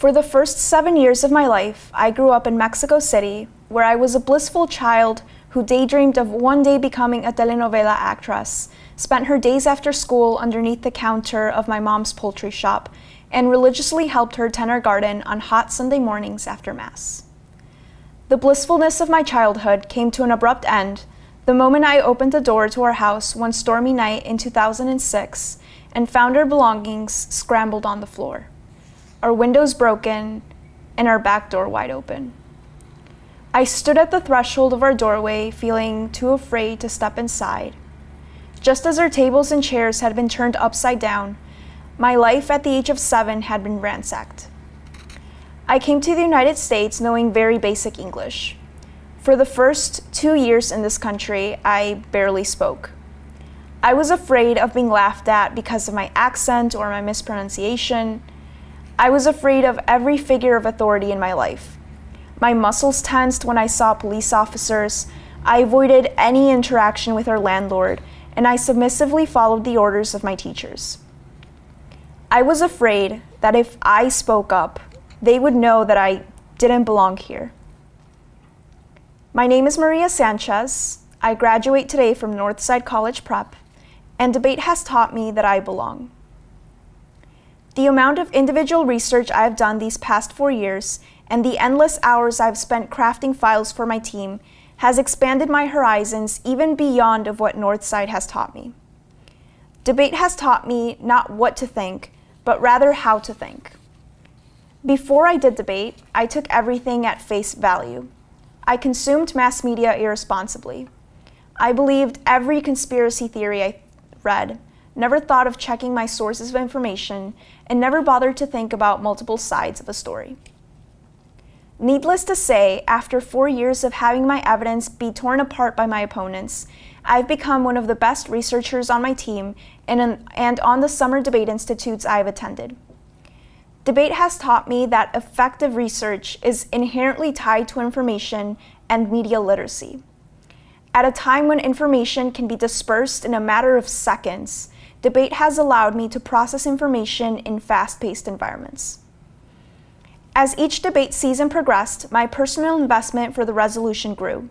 For the first 7 years of my life, I grew up in Mexico City, where I was a blissful child who daydreamed of one day becoming a telenovela actress, spent her days after school underneath the counter of my mom's poultry shop, and religiously helped her tend her garden on hot Sunday mornings after Mass. The blissfulness of my childhood came to an abrupt end the moment I opened the door to our house one stormy night in 2006 and found our belongings scrambled on the floor, our windows broken, and our back door wide open. I stood at the threshold of our doorway, feeling too afraid to step inside. Just as our tables and chairs had been turned upside down, my life at the age of 7 had been ransacked. I came to the United States knowing very basic English. For the first 2 years in this country, I barely spoke. I was afraid of being laughed at because of my accent or my mispronunciation. I was afraid of every figure of authority in my life. My muscles tensed when I saw police officers. I avoided any interaction with our landlord, and I submissively followed the orders of my teachers. I was afraid that if I spoke up, they would know that I didn't belong here. My name is Maria Sanchez. I graduate today from Northside College Prep, and debate has taught me that I belong. The amount of individual research I have done these past 4 years and the endless hours I've spent crafting files for my team has expanded my horizons even beyond of what Northside has taught me. Debate has taught me not what to think, but rather how to think. Before I did debate, I took everything at face value. I consumed mass media irresponsibly. I believed every conspiracy theory I read, never thought of checking my sources of information, and never bothered to think about multiple sides of a story. Needless to say, after 4 years of having my evidence be torn apart by my opponents, I've become one of the best researchers on my team and on the summer debate institutes I've attended. Debate has taught me that effective research is inherently tied to information and media literacy. At a time when information can be dispersed in a matter of seconds, debate has allowed me to process information in fast-paced environments. As each debate season progressed, my personal investment for the resolution grew.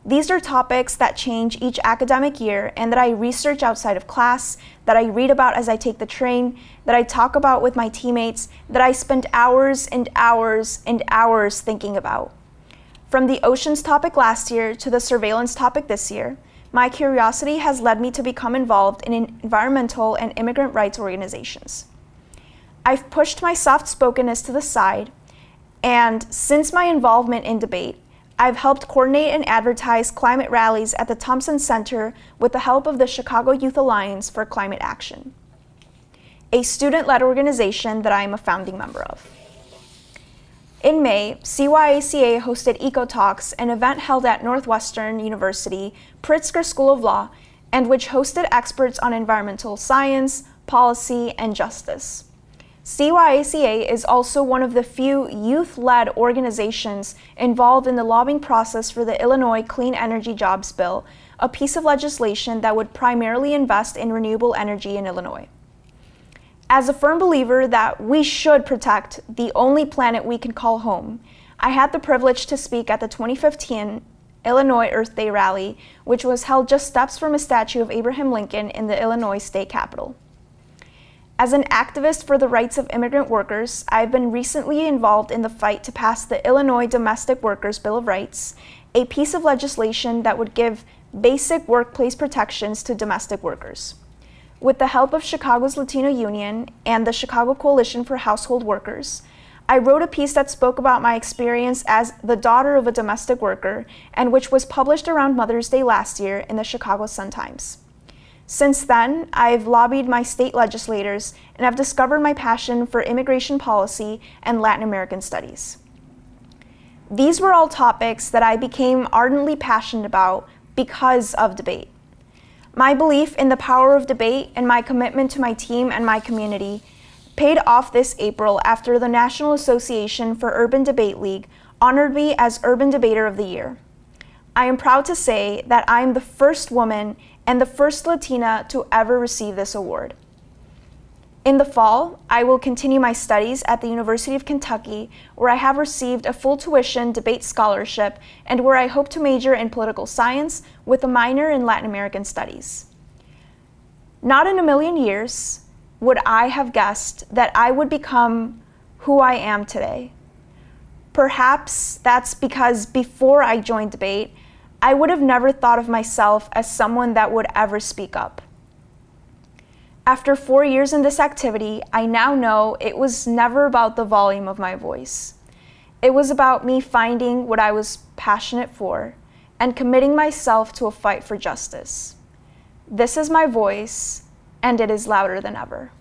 These are topics that change each academic year and that I research outside of class, that I read about as I take the train, that I talk about with my teammates, that I spend hours and hours and hours thinking about. From the oceans topic last year to the surveillance topic this year, my curiosity has led me to become involved in environmental and immigrant rights organizations. I've pushed my soft-spokenness to the side, and since my involvement in debate, I've helped coordinate and advertise climate rallies at the Thompson Center with the help of the Chicago Youth Alliance for Climate Action, a student-led organization that I am a founding member of. In May, CYACA hosted Eco Talks, an event held at Northwestern University Pritzker School of Law, and which hosted experts on environmental science, policy, and justice. CYACA is also one of the few youth-led organizations involved in the lobbying process for the Illinois Clean Energy Jobs Bill, a piece of legislation that would primarily invest in renewable energy in Illinois. As a firm believer that we should protect the only planet we can call home, I had the privilege to speak at the 2015 Illinois Earth Day rally, which was held just steps from a statue of Abraham Lincoln in the Illinois state capitol. As an activist for the rights of immigrant workers, I've been recently involved in the fight to pass the Illinois Domestic Workers Bill of Rights, a piece of legislation that would give basic workplace protections to domestic workers. With the help of Chicago's Latino Union and the Chicago Coalition for Household Workers, I wrote a piece that spoke about my experience as the daughter of a domestic worker and which was published around Mother's Day last year in the Chicago Sun-Times. Since then, I've lobbied my state legislators and have discovered my passion for immigration policy and Latin American studies. These were all topics that I became ardently passionate about because of debate. My belief in the power of debate and my commitment to my team and my community paid off this April after the National Association for Urban Debate League honored me as Urban Debater of the Year. I am proud to say that I am the first woman and the first Latina to ever receive this award. In the fall, I will continue my studies at the University of Kentucky, where I have received a full tuition debate scholarship and where I hope to major in political science with a minor in Latin American studies. Not in a million years would I have guessed that I would become who I am today. Perhaps that's because before I joined debate, I would have never thought of myself as someone that would ever speak up. After 4 years in this activity, I now know it was never about the volume of my voice. It was about me finding what I was passionate for and committing myself to a fight for justice. This is my voice, and it is louder than ever.